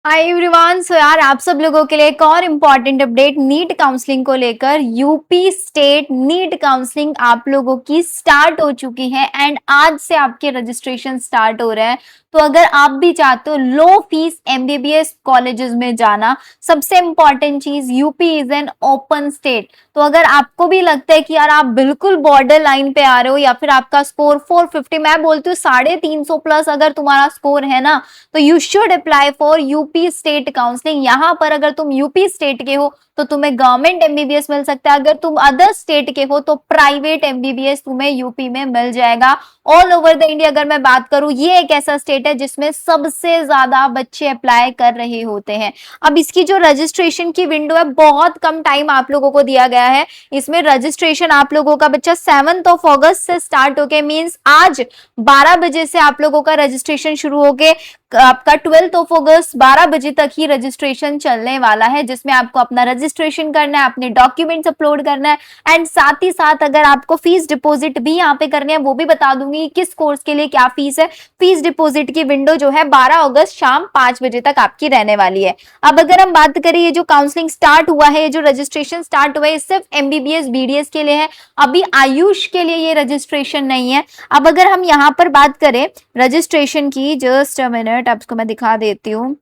Hi everyone. सो यार आप सब लोगों के लिए एक और इम्पॉर्टेंट अपडेट नीट काउंसलिंग को लेकर। यूपी स्टेट नीट काउंसलिंग आप लोगों की स्टार्ट हो चुकी है एंड आज से आपके रजिस्ट्रेशन स्टार्ट हो रहे हैं। तो अगर आप भी चाहते हो लो फीस एमबीबीएस कॉलेजेस में जाना, सबसे इंपॉर्टेंट चीज UP is an open state. तो अगर आपको भी लगता है कि यार आप बिल्कुल बॉर्डर लाइन पे आ रहे हो या फिर आपका स्कोर 450, मैं बोलती हूँ 350 प्लस अगर तुम्हारा स्कोर है ना, तो you should apply for UP state counselling. यहाँ पर अगर तुम यूपी स्टेट के हो तो तुम्हें गवर्नमेंट एमबीबीएस मिल सकता है, अगर तुम अदर स्टेट के हो तो प्राइवेट एमबीबीएस तुम्हें यूपी में मिल जाएगा। ऑल ओवर द इंडिया अगर मैं बात करूं, ये एक ऐसा स्टेट है जिसमें सबसे ज्यादा बच्चे अप्लाई कर रहे होते हैं। अब इसकी जो रजिस्ट्रेशन की विंडो है, बहुत कम टाइम आप लोगों को दिया गया है। इसमें रजिस्ट्रेशन आप लोगों का बच्चा 7 अगस्त से स्टार्ट होके, मींस आज 12 बजे से आप लोगों का रजिस्ट्रेशन शुरू होके आपका 12 अगस्त 12 बजे तक ही रजिस्ट्रेशन चलने वाला है, जिसमें आपको अपना रजिस्ट्रेशन करना है, अपने डॉक्यूमेंट्स अपलोड करना है एंड साथ ही साथ अगर आपको फीस डिपॉजिट भी यहाँ पे करनी है, वो भी बता दूंगी किस कोर्स के लिए क्या फीस है। फीस डिपॉजिट की विंडो जो है 12 अगस्त शाम 5 बजे तक आपकी रहने वाली है। अब अगर हम बात करें, ये जो काउंसलिंग स्टार्ट हुआ है, ये जो रजिस्ट्रेशन स्टार्ट हुआ है, सिर्फ एमबीबीएस बीडीएस के लिए है, अभी आयुष के लिए ये रजिस्ट्रेशन नहीं है। अब अगर हम यहाँ पर बात करें रजिस्ट्रेशन की, जस्ट अ मिनट आपको मैं दिखा देती हूँ।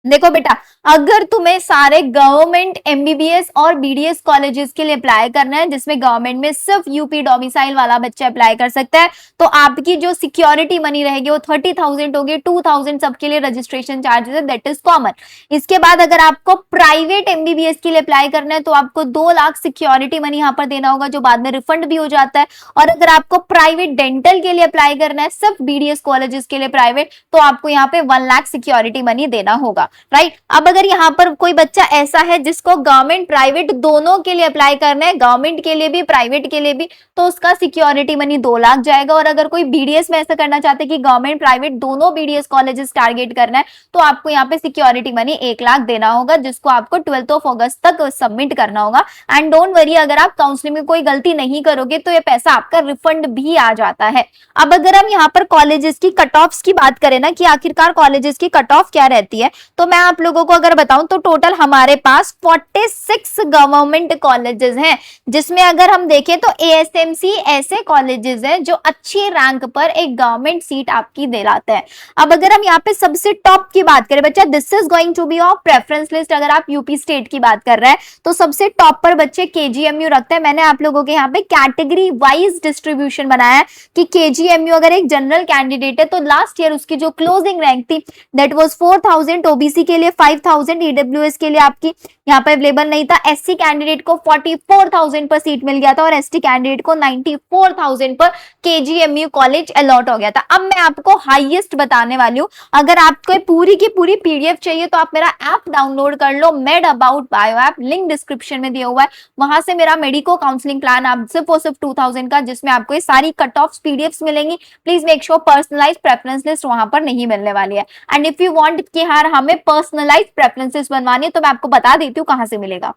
देखो बेटा, अगर तुम्हें सारे गवर्नमेंट एमबीबीएस और बीडीएस कॉलेजेस के लिए अप्लाई करना है, जिसमें गवर्नमेंट में सिर्फ यूपी डोमिसाइल वाला बच्चा अप्लाई कर सकता है, तो आपकी जो सिक्योरिटी मनी रहेगी वो 30,000 होगी। 2,000 सबके लिए रजिस्ट्रेशन चार्जेस है, दैट इज कॉमन। इसके बाद अगर आपको प्राइवेट एमबीबीएस के लिए अप्लाई करना है तो आपको 2 लाख सिक्योरिटी मनी यहाँ पर देना होगा, जो बाद में रिफंड भी हो जाता है। और अगर आपको प्राइवेट डेंटल के लिए अप्लाई करना है, सिर्फ बीडीएस कॉलेजेस के लिए प्राइवेट, तो आपको यहाँ पे 1 लाख सिक्योरिटी मनी देना होगा। राइट। अब अगर यहाँ पर कोई बच्चा ऐसा है जिसको गवर्नमेंट प्राइवेट दोनों के लिए अप्लाई करना है, गवर्नमेंट के लिए भी प्राइवेट के लिए भी, तो उसका सिक्योरिटी मनी 2 लाख जाएगा। और अगर कोई बीडीएस में ऐसा करना चाहते हैं कि गवर्नमेंट प्राइवेट दोनों बीडीएस कॉलेजेस टारगेट करना है, तो आपको यहाँ पे सिक्योरिटी मनी 1 लाख देना होगा, जिसको आपको 12 अगस्त तक सबमिट करना होगा। एंड डोंट वरी, अगर आप काउंसलिंग में कोई गलती नहीं करोगे तो ये पैसा आपका रिफंड भी आ जाता है। अब अगर हम यहाँ पर कॉलेजेस की कट ऑफ की बात करें ना, कि आखिरकार कॉलेजेस की कट ऑफ क्या रहती है, तो मैं आप लोगों को अगर बताऊं तो टोटल हमारे पास 46 गवर्नमेंट कॉलेजेस हैं, जिसमें अगर हम देखें तो एएसएमसी ऐसे कॉलेजेस हैं जो अच्छी रैंक पर एक गवर्नमेंट सीट आपकी दिलाते हैं। अब अगर हम यहाँ पे सबसे टॉप की बात करें बच्चा, this is going to be of preference list. अगर आप यूपी स्टेट की बात कर रहे हैं तो सबसे टॉप पर बच्चे केजीएमयू रखते हैं। मैंने आप लोगों के यहाँ पे कैटेगरी वाइज डिस्ट्रीब्यूशन बनाया है कि केजीएमयू अगर एक जनरल कैंडिडेट है तो लास्ट ईयर उसकी जो क्लोजिंग रैंक थी दैट वाज 4,000, ओबीसी के लिए 5,000, ईडब्ल्यूएस के लिए आपकी यहाँ पर अवेलेबल नहीं था। एससी कैंडिडेट को 44,000 पर सीट मिल गया था और एसटी कैंडिडेट को 94,000 पर केजीएमयू कॉलेज अलॉट हो गया था। अब मैं आपको हाईएस्ट बताने वाली हूँ। अगर आपको पूरी की पूरी पीडीएफ चाहिए तो आप मेरा ऐप डाउनलोड कर लो, made about bio app, link description में दिया हुआ है। वहां से मेरा मेडिको काउंसलिंग प्लान आप सिर्फ और सिर्फ 2,000 का, जिसमें आपको ये सारी कट ऑफ पीडीएफ मिलेंगी। Please make sure personalize preference list वहां पर नहीं मिलने वाली है। एंड इफ यू वांट कि यार हमें पर्सनलाइज प्रेफरेंसेस बनवानी है, तो मैं आपको बता देती हूँ कहां से मिलेगा।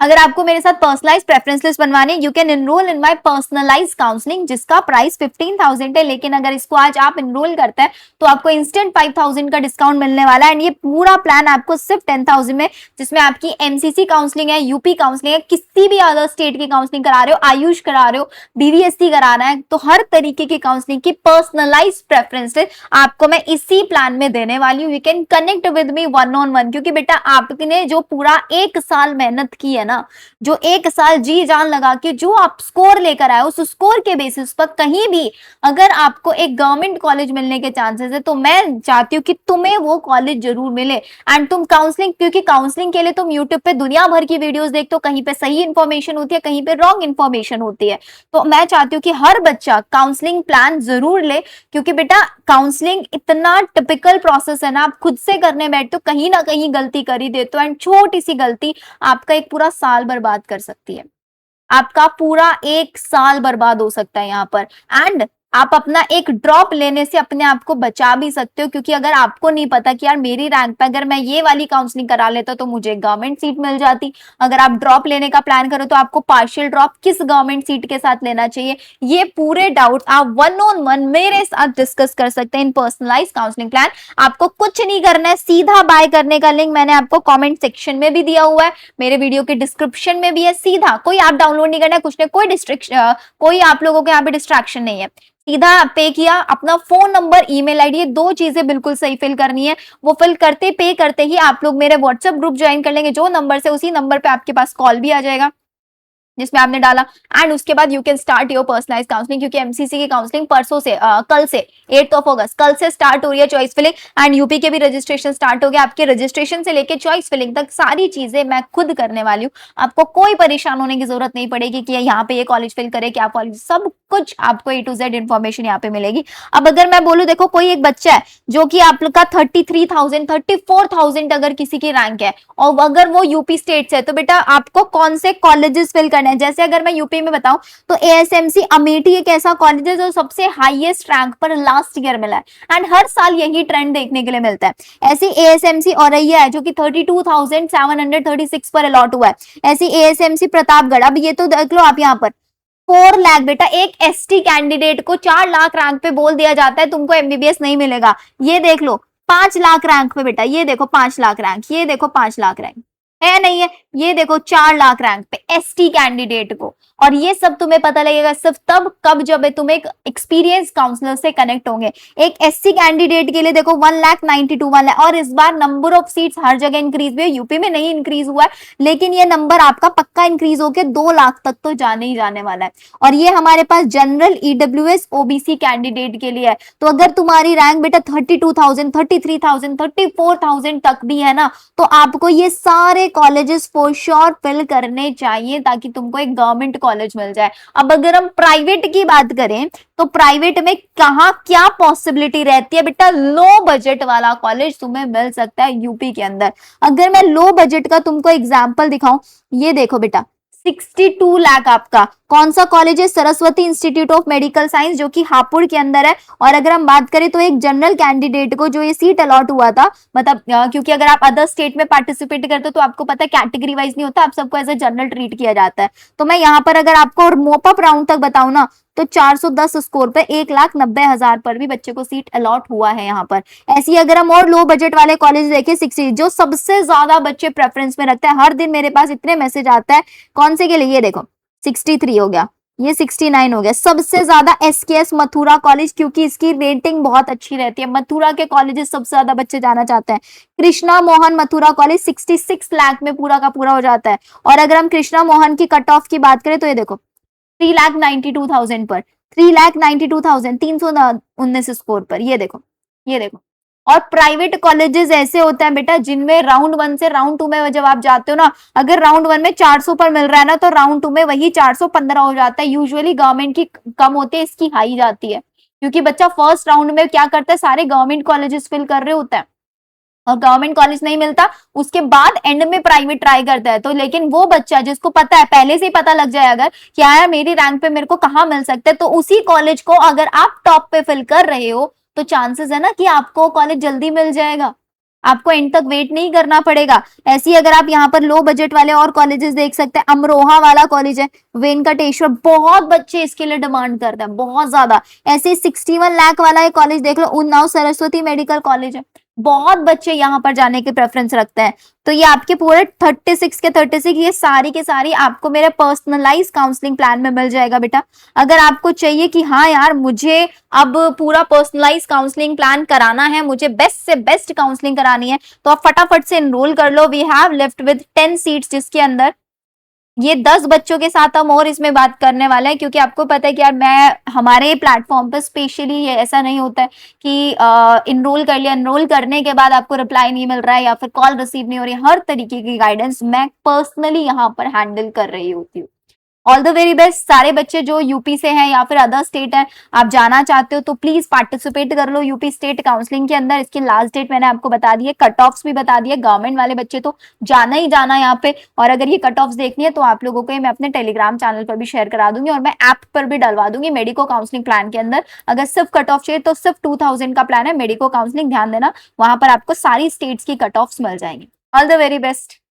अगर आपको मेरे साथ पर्सनलाइज प्रेफरेंस लिस्ट बनवानी, you can enroll in my personalize counselling, जिसका प्राइस 15,000 है। लेकिन अगर इसको आज आप एनरोल करते हैं तो आपको इंस्टेंट 5,000 का डिस्काउंट मिलने वाला है। एंड ये पूरा प्लान आपको सिर्फ 10,000 में, जिसमें आपकी एमसीसी काउंसलिंग है, यूपी काउंसलिंग है, किसी भी अदर स्टेट की काउंसलिंग करा रहे हो, आयुष करा रहे हो, बीवीएससी कराना है, तो हर तरीके की काउंसलिंग की पर्सनलाइज प्रेफरेंस आपको मैं इसी प्लान में देने वाली हूँ। You can connect with me 1-on-1, क्योंकि बेटा आपने जो पूरा 1 साल मेहनत की है ना, जो 1 साल जी जान लगा के जो आप स्कोर लेकर आए, उस स्कोर के बेसिस पर कहीं भी अगर आपको एक गवर्नमेंट कॉलेज मिलने के चांसेस है, तो मैं चाहती हूँ कि तुम्हें वो कॉलेज जरूर मिले। एंड तुम काउंसलिंग, क्योंकि काउंसलिंग के लिए तुम यूट्यूब पे दुनिया भर की वीडियोस देखते हो, कहीं पे सही इंफॉर्मेशन होती है, कहीं पे रॉन्ग इंफॉर्मेशन होती है। तो मैं चाहती हूँ कि हर बच्चा काउंसलिंग प्लान जरूर ले, क्योंकि बेटा काउंसलिंग इतना टिपिकल प्रोसेस है ना, आप खुद से करने बैठते हो कहीं ना कहीं गलती कर ही देते हो, एंड छोटी सी गलती आपका एक पूरा साल बर्बाद कर सकती है। आपका पूरा 1 साल बर्बाद हो सकता है यहाँ पर। एंड आप अपना एक ड्रॉप लेने से अपने आप को बचा भी सकते हो, क्योंकि अगर आपको नहीं पता कि यार मेरी रैंक पे अगर मैं ये वाली काउंसलिंग करा लेता तो मुझे गवर्नमेंट सीट मिल जाती। अगर आप ड्रॉप लेने का प्लान करो तो आपको पार्शियल ड्रॉप किस गवर्नमेंट सीट के साथ लेना चाहिए, ये पूरे डाउट्स आप 1-on-1 मेरे साथ डिस्कस कर सकते हैं इन पर्सनलाइज काउंसलिंग प्लान। आपको कुछ नहीं करना है, सीधा बाय करने का लिंक मैंने आपको कॉमेंट सेक्शन में भी दिया हुआ है, मेरे वीडियो के डिस्क्रिप्शन में भी है। सीधा कोई आप डाउनलोड नहीं करना है, कुछ नहीं, कोई डिस्ट्रिक्शन, कोई आप लोगों के यहाँ पे डिस्ट्रैक्शन नहीं है। सीधा पे किया, अपना फोन नंबर, ईमेल आईडी, ये दो चीजें बिल्कुल सही फिल करनी है। वो फिल करते पे करते ही आप लोग मेरे व्हाट्सएप ग्रुप ज्वाइन कर लेंगे, जो नंबर से उसी नंबर पे आपके पास कॉल भी आ जाएगा जिसमें आपने डाला। एंड उसके बाद you can start your personalize counselling, क्योंकि एमसीसी की काउंसलिंग परसों से कल से 8 अगस्त कल से स्टार्ट हो रही है चॉइस फिलिंग। एंड यूपी के भी रजिस्ट्रेशन स्टार्ट हो गया। आपके रजिस्ट्रेशन से लेके चॉइस फिलिंग तक सारी चीजें मैं खुद करने वाली हूँ। आपको कोई परेशान होने की जरूरत नहीं पड़ेगी कि यहाँ पे ये कॉलेज फिल करे, क्या कॉलेज, सब कुछ आपको A to Z इन्फॉर्मेशन यहाँ पे मिलेगी। अब अगर मैं बोलूँ, देखो कोई एक बच्चा है जो कि आपका 33,000 34,000 अगर किसी की रैंक है और अगर वो यूपी स्टेट से है, तो बेटा आपको कौन से कॉलेजेस फिल करने हैं। जैसे अगर मैं यूपी में बताऊं तो एएसएमसी अमेठी एक ऐसा कॉलेज है जो सबसे हाईएस्ट रैंक पर लास्ट ईयर मिला है एंड हर साल यही ट्रेंड देखने के लिए मिलता है। ऐसी एएसएमसी औरैया है जो कि 32,736 पर अलॉट हुआ है। ऐसी एएसएमसी प्रतापगढ़, अब ये तो देख लो आप यहाँ पर 4 लाख, बेटा एक एसटी कैंडिडेट को 4 लाख रैंक पे बोल दिया जाता है तुमको एमबीबीएस नहीं मिलेगा। ये देख लो 5 लाख रैंक पे बेटा, ये देखो 5 लाख रैंक, ये देखो 5 लाख रैंक है नहीं है, ये देखो 4 लाख रैंक पे एसटी कैंडिडेट को। और ये सब तुम्हें पता लगेगा सिर्फ तब कब जब तुम एक एक्सपीरियंस काउंसलर से कनेक्ट होंगे। एक एससी कैंडिडेट के लिए देखो 1,92,1 लाख, और इस बार नंबर ऑफ सीट्स हर जगह इंक्रीज हुई है, यूपी में नहीं इंक्रीज हुआ है, लेकिन ये नंबर आपका पक्का इंक्रीज होकर 2 लाख तक तो जाने ही जाने वाला है। और ये हमारे पास जनरल ईडब्ल्यूएस ओबीसी कैंडिडेट के लिए है। तो अगर तुम्हारी रैंक बेटा 32,000 33,000 34,000 तक भी है ना, तो आपको ये सारे कॉलेजेस फॉर श्योर फिल करने चाहिए ताकि तुमको एक गवर्नमेंट कॉलेज मिल जाए। अब अगर हम प्राइवेट की बात करें तो प्राइवेट में कहां क्या पॉसिबिलिटी रहती है बेटा, लो बजट वाला कॉलेज तुम्हें मिल सकता है यूपी के अंदर। अगर मैं लो बजट का तुमको एग्जांपल दिखाऊं, ये देखो बेटा 62 लाख आपका कौन सा कॉलेज है, Saraswati institute of medical science जो कि हापुड़ के अंदर है। और अगर हम बात करें तो एक जनरल कैंडिडेट को जो ये सीट अलॉट हुआ था, मतलब क्योंकि अगर आप अदर स्टेट में पार्टिसिपेट करते हो तो आपको पता है कैटेगरी वाइज नहीं होता, आप सबको एज ए जनरल ट्रीट किया जाता है। तो मैं यहाँ पर अगर आपको मोपअप राउंड तक बताऊं ना, तो 410 स्कोर पे 1,90,000 पर भी बच्चे को सीट अलॉट हुआ है यहाँ पर। ऐसी अगर हम और लो बजट वाले कॉलेज देखें, 60 जो सबसे ज्यादा बच्चे प्रेफरेंस में रखते हैं, हर दिन मेरे पास इतने मैसेज आता है कौन से के लिए, ये देखो 63 हो गया, ये 69 हो गया। सबसे ज्यादा एसकेएस मथुरा कॉलेज, क्योंकि इसकी रेटिंग बहुत अच्छी रहती है, मथुरा के कॉलेजेस सबसे ज्यादा बच्चे जाना चाहते हैं। कृष्णा मोहन मथुरा कॉलेज 66 लाख में पूरा का पूरा हो जाता है। और अगर हम कृष्णा मोहन की कट ऑफ की बात करें तो ये देखो 3,92,000 पर, 3,92,000 319 स्कोर पर, ये देखो, ये देखो। और प्राइवेट कॉलेजेस ऐसे होते हैं बेटा जिनमें राउंड 1 से राउंड 2 में जब आप जाते हो ना, अगर राउंड 1 में 400 पर मिल रहा है ना, तो राउंड 2 में वही 415 हो जाता है। यूजुअली गवर्नमेंट की कम होती है, इसकी हाई जाती है, क्योंकि बच्चा फर्स्ट राउंड में क्या करता है, सारे गवर्नमेंट कॉलेजेस फिल कर रहे होते हैं और गवर्नमेंट कॉलेज नहीं मिलता, उसके बाद एंड में प्राइवेट ट्राई करता है। तो लेकिन वो बच्चा जिसको पता है, पहले से ही पता लग जाए अगर क्या है मेरी रैंक पे मेरे को कहाँ मिल सकता है, तो उसी कॉलेज को अगर आप टॉप पे फिल कर रहे हो तो चांसेस है ना कि आपको कॉलेज जल्दी मिल जाएगा, आपको एंड तक वेट नहीं करना पड़ेगा। ऐसी अगर आप यहाँ पर लो बजट वाले और कॉलेजेस देख सकते हैं, अमरोहा वाला कॉलेज है, वेंकटेश्वर, बहुत बच्चे इसके लिए डिमांड करते हैं, बहुत ज्यादा। ऐसे 61 लाख वाला कॉलेज देख लो, उन्नाव सरस्वती मेडिकल कॉलेज है, बहुत बच्चे यहाँ पर जाने की प्रेफरेंस रखते हैं। तो ये आपके पूरे 36 के 36 ये सारी के सारी आपको मेरे पर्सनलाइज काउंसलिंग प्लान में मिल जाएगा बेटा। अगर आपको चाहिए कि हाँ यार मुझे अब पूरा पर्सनलाइज काउंसलिंग प्लान कराना है, मुझे बेस्ट से बेस्ट काउंसलिंग करानी है, तो आप फटाफट से एनरोल कर लो। We have left with 10 seats, जिसके अंदर ये 10 बच्चों के साथ हम और इसमें बात करने वाले हैं, क्योंकि आपको पता है कि यार मैं हमारे प्लेटफॉर्म पर स्पेशली ये ऐसा नहीं होता है कि इनरोल कर लिया, इनरोल करने के बाद आपको रिप्लाई नहीं मिल रहा है या फिर कॉल रिसीव नहीं हो रही है। हर तरीके की गाइडेंस मैं पर्सनली यहाँ पर हैंडल कर रही होती हूँ। ऑल द वेरी बेस्ट सारे बच्चे जो यूपी से हैं या फिर अदर स्टेट है, आप जाना चाहते हो तो प्लीज पार्टिसिपेट कर लो यूपी स्टेट काउंसलिंग के अंदर। इसकी लास्ट डेट मैंने आपको बता दी है, कट ऑफ्स भी बता दिए। गवर्नमेंट वाले बच्चे तो जाना ही जाना यहाँ पे। और अगर ये कट ऑफ्स देखनी है तो आप लोगों को मैं अपने टेलीग्राम चैनल पर भी शेयर करा दूंगी और मैं ऐप पर भी डलवा दूंगी मेडिको काउंसलिंग प्लान के अंदर। अगर सिर्फ कट ऑफ चाहिए तो सिर्फ 2000 का प्लान है मेडिको काउंसलिंग, ध्यान देना वहां पर आपको सारी स्टेट्स की कट ऑफ्स मिल जाएंगी। All the very best.